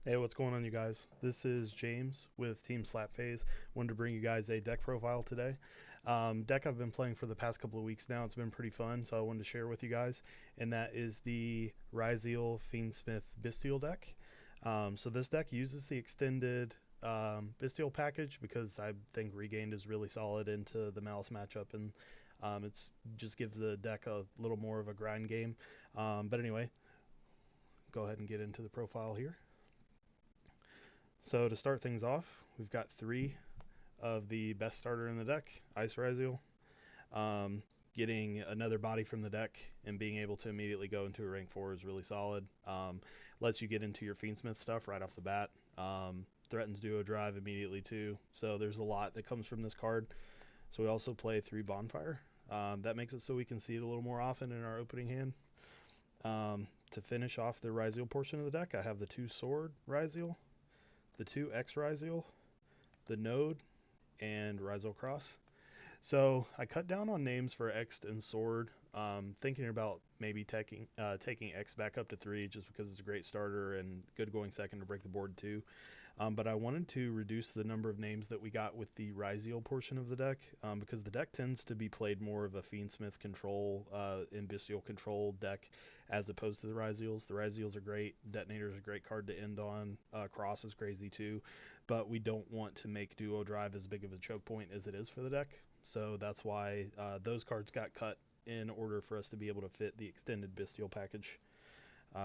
Hey, what's going on, you guys? This is James with Team Slapphase. Wanted to bring you guys a deck profile today. Deck I've been playing for the past couple of weeks now. It's been pretty fun, so I wanted to share with you guys. And that is the Ryzeal Fiendsmith Bystial deck. So this deck uses the extended Bystial package because I think Regained is really solid into the Malice matchup, and it's just gives the deck a little more of a grind game. But anyway, go ahead and get into the profile here. So to start things off, we've got three of the best starter in the deck, Ice Ryzeal. Um, Getting another body from the deck and being able to immediately go into a rank 4 is really solid. Lets you get into your Fiendsmith stuff right off the bat. Threatens duo drive immediately too. So there's a lot that comes from this card. So we also play 3 Bonfire. That makes it so we can see it a little more often in our opening hand. To finish off the Ryzeal portion of the deck, I have the 2 Sword Ryzeal, the 2 X Ryzeal, the Node, and Ryzeal Cross. So I cut down on names for X and Sword, thinking about maybe taking X back up to 3 just because it's a great starter and good going second to break the board too. But I wanted to reduce the number of names that we got with the Ryzeal portion of the deck, because the deck tends to be played more of a Fiendsmith control and Bystial control deck as opposed to the Ryzeals. The Ryzeals are great. Detonator is a great card to end on. Cross is crazy too, but we don't want to make Duo Drive as big of a choke point as it is for the deck. So that's why those cards got cut in order for us to be able to fit the extended Bystial package,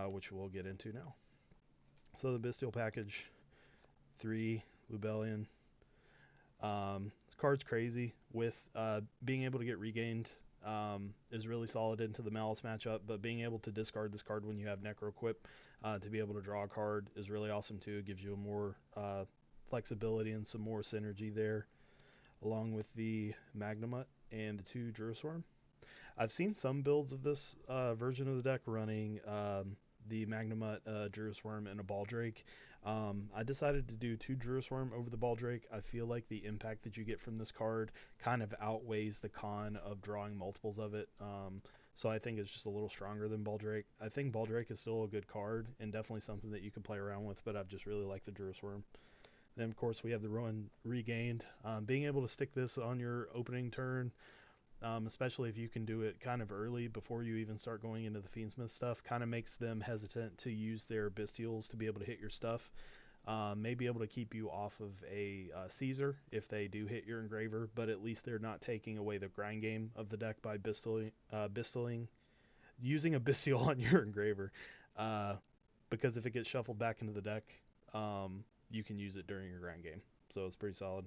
which we'll get into now. So the Bystial package, 3 Lubellion. This card's crazy with being able to get regained, is really solid into the Malice matchup, but being able to discard this card when you have Necro Equip to be able to draw a card is really awesome too. It gives you a more flexibility and some more synergy there, along with the Magnamut and the 2 Jerusalem. I've seen some builds of this version of the deck running the Magnamut, Jerusalem, and a Baldrake. I decided to do 2 Jerusalem over the Baldrake. I feel like the impact that you get from this card kind of outweighs the con of drawing multiples of it. So I think it's just a little stronger than Baldrake. I think Baldrake is still a good card and definitely something that you can play around with, but I've just really liked the Jerusalem. Then, of course, we have the Rowan Regained. Being able to stick this on your opening turn, especially if you can do it kind of early before you even start going into the Fiendsmith stuff, kind of makes them hesitant to use their Bystials to be able to hit your stuff. May be able to keep you off of a Caesar if they do hit your Engraver, but at least they're not taking away the grind game of the deck by Bystialing, using a Bystial on your Engraver. Uh, because if it gets shuffled back into the deck, you can use it during your grind game. So it's pretty solid.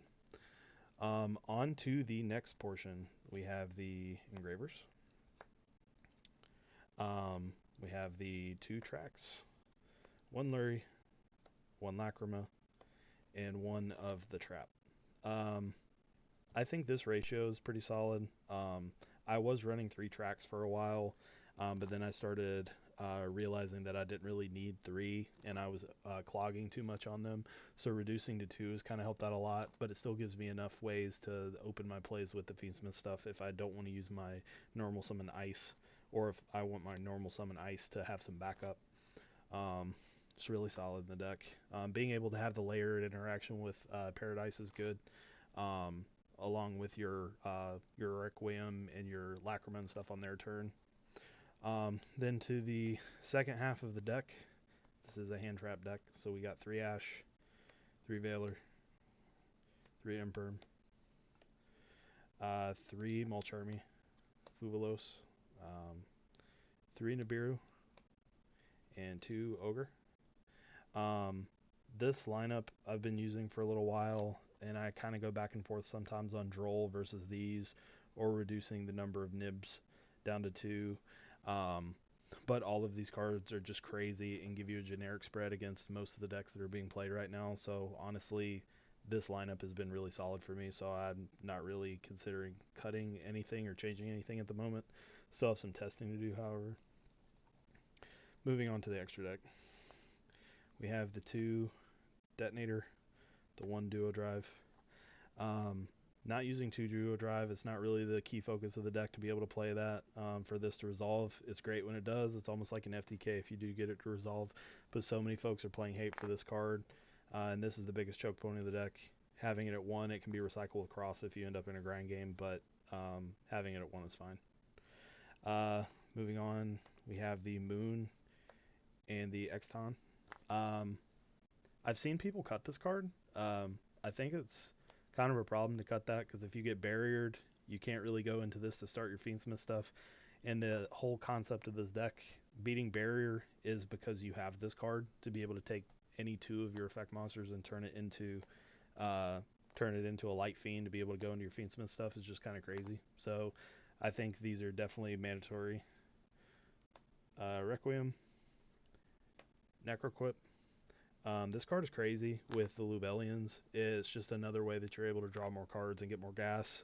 On to the next portion. We have the engravers. We have the 2 tracks, 1 Lurie, 1 Lacrima, and 1 of the trap. Um, I think this ratio is pretty solid. I was running 3 tracks for a while, but then I started realizing that I didn't really need 3, and I was clogging too much on them. So reducing to 2 has kind of helped out a lot, but it still gives me enough ways to open my plays with the Fiendsmith stuff if I don't want to use my normal summon ice, or if I want my normal summon ice to have some backup. It's really solid in the deck. Being able to have the layered interaction with Paradise is good. Along with your Requiem and your Lacrima and stuff on their turn. Then to the second half of the deck, this is a hand trap deck, so we got 3 Ash, 3 Valor, 3 Emperor, 3 Mulch Army, Fuvalos, 3 Nibiru, and 2 Ogre. This lineup I've been using for a little while, and I kind of go back and forth sometimes on Droll versus these, or reducing the number of nibs down to 2. But all of these cards are just crazy and give you a generic spread against most of the decks that are being played right now. So honestly, this lineup has been really solid for me, so I'm not really considering cutting anything or changing anything at the moment. Still have some testing to do, however. Moving on to the extra deck. We have the 2 Detonator, the 1 Duo Drive. Not using 2 Yugioh drive, it's not really the key focus of the deck to be able to play that. For this to resolve, it's great when it does. It's almost like an FTK if you do get it to resolve, but so many folks are playing hate for this card, and this is the biggest choke point of the deck. Having it at 1, it can be recycled across if you end up in a grind game, but having it at 1 is fine. Moving on, we have the Moon and the Exton. I've seen people cut this card. I think it's kind of a problem to cut that because if you get barriered, you can't really go into this to start your Fiendsmith stuff. And the whole concept of this deck, beating barrier, is because you have this card to be able to take any 2 of your effect monsters and turn it into a light fiend to be able to go into your Fiendsmith stuff is just kind of crazy. So I think these are definitely mandatory. Requiem, Necroquip. This card is crazy with the Lubellians. It's just another way that you're able to draw more cards and get more gas.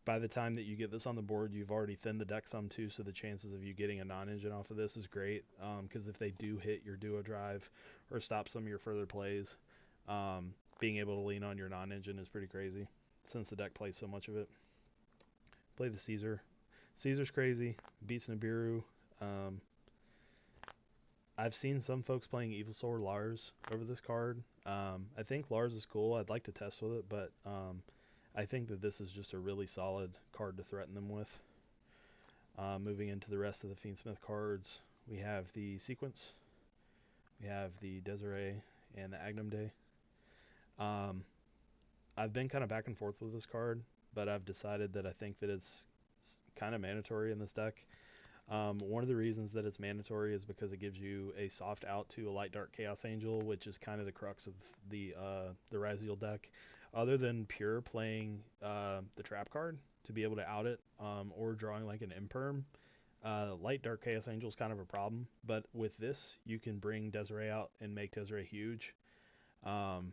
By the time that you get this on the board, you've already thinned the deck some too, so the chances of you getting a non-engine off of this is great, because if they do hit your duo drive or stop some of your further plays, being able to lean on your non-engine is pretty crazy since the deck plays so much of it. Play the Caesar. Caesar's crazy. Beats Nibiru. I've seen some folks playing Evil Sword Lars over this card. I think Lars is cool. I'd like to test with it, but I think that this is just a really solid card to threaten them with. Moving into the rest of the Fiendsmith cards, we have the Sequence, we have the Desiree, and the Agnum Day. I've been kind of back and forth with this card, but I've decided that I think that it's kind of mandatory in this deck. One of the reasons that it's mandatory is because it gives you a soft out to a Light Dark Chaos Angel, which is kind of the crux of the Ryzeal deck. Other than pure playing the trap card to be able to out it, or drawing like an Imperm, Light Dark Chaos Angel is kind of a problem. But with this, you can bring Desiree out and make Desiree huge, and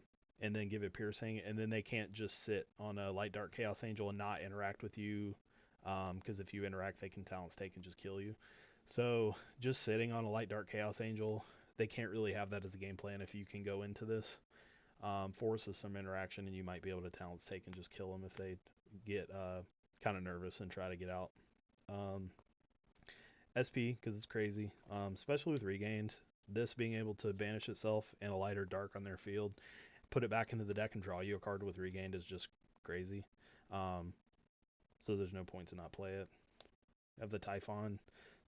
then give it piercing, and then they can't just sit on a Light Dark Chaos Angel and not interact with you. Because if you interact, they can talent stake and just kill you. So just sitting on a Light Dark Chaos Angel, they can't really have that as a game plan if you can go into this. Forces some interaction, and you might be able to talent stake and just kill them if they get kind of nervous and try to get out. SP, because it's crazy, especially with Regained. This being able to banish itself and a lighter dark on their field, put it back into the deck and draw you a card with Regained is just crazy. So there's no point to not play it. I have the Typhon.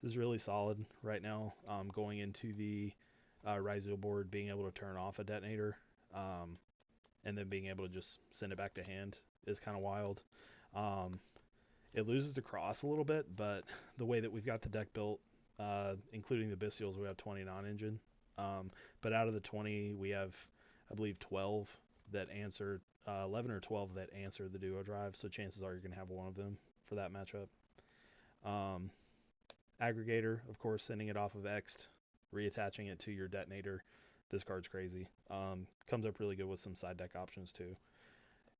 This is really solid right now. Going into the Ryzeal board, being able to turn off a detonator, and then being able to just send it back to hand is kind of wild. It loses the cross a little bit, but the way that we've got the deck built, including the Bystials, we have 20 non-engine. But out of the 20, we have, I believe, 12 that answer 11 or 12 that answer the duo drive, so chances are you're going to have one of them for that matchup. Aggregator, of course, sending it off of Ext, reattaching it to your detonator. This card's crazy. Comes up really good with some side deck options too.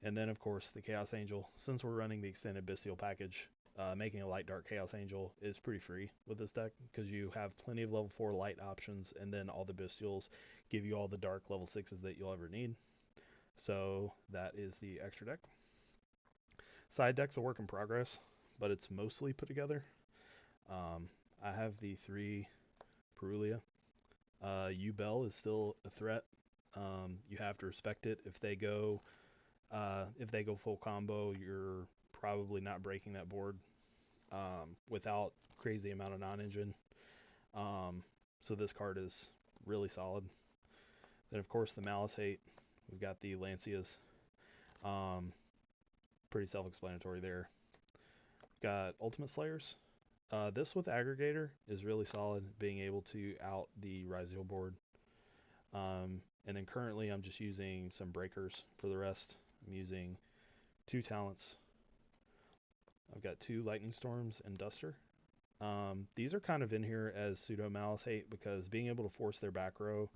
And then, of course, the Chaos Angel. Since we're running the extended Bystial package, making a Light Dark Chaos Angel is pretty free with this deck because you have plenty of level 4 light options, and then all the Bystials give you all the dark level 6s that you'll ever need. So that is the extra deck. Side deck's a work in progress, but it's mostly put together. I have the 3 Perulia. Yubel is still a threat. You have to respect it. If they go full combo, you're probably not breaking that board without crazy amount of non-engine. So this card is really solid. Then of course the Malice Hate. We've got the Lancias. Pretty self-explanatory there. Got Ultimate Slayers. This with Aggregator is really solid, being able to out the Ryzeal board. And then currently I'm just using some breakers for the rest. I'm using 2 talents. I've got 2 Lightning Storms and Duster. These are kind of in here as pseudo Malice Hate because being able to force their back row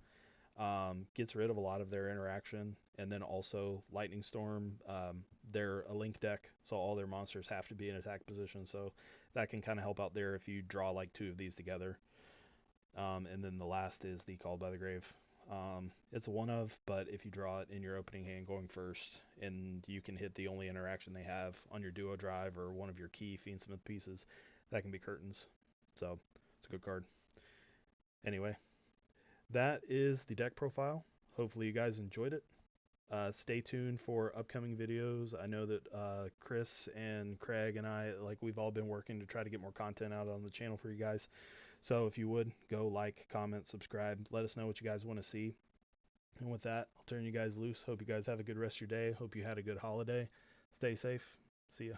gets rid of a lot of their interaction, and then also Lightning Storm, they're a link deck, so all their monsters have to be in attack position, so that can kind of help out there if you draw like 2 of these together. And then the last is the Called by the Grave. It's a one of, but if you draw it in your opening hand going first, and you can hit the only interaction they have on your duo drive or one of your key Fiendsmith pieces, that can be curtains. So it's a good card. Anyway, that is the deck profile. Hopefully you guys enjoyed it. Stay tuned for upcoming videos. I know that Chris and Craig and I, we've all been working to try to get more content out on the channel for you guys. So if you would, go like, comment, subscribe. Let us know what you guys want to see. And with that, I'll turn you guys loose. Hope you guys have a good rest of your day. Hope you had a good holiday. Stay safe. See ya.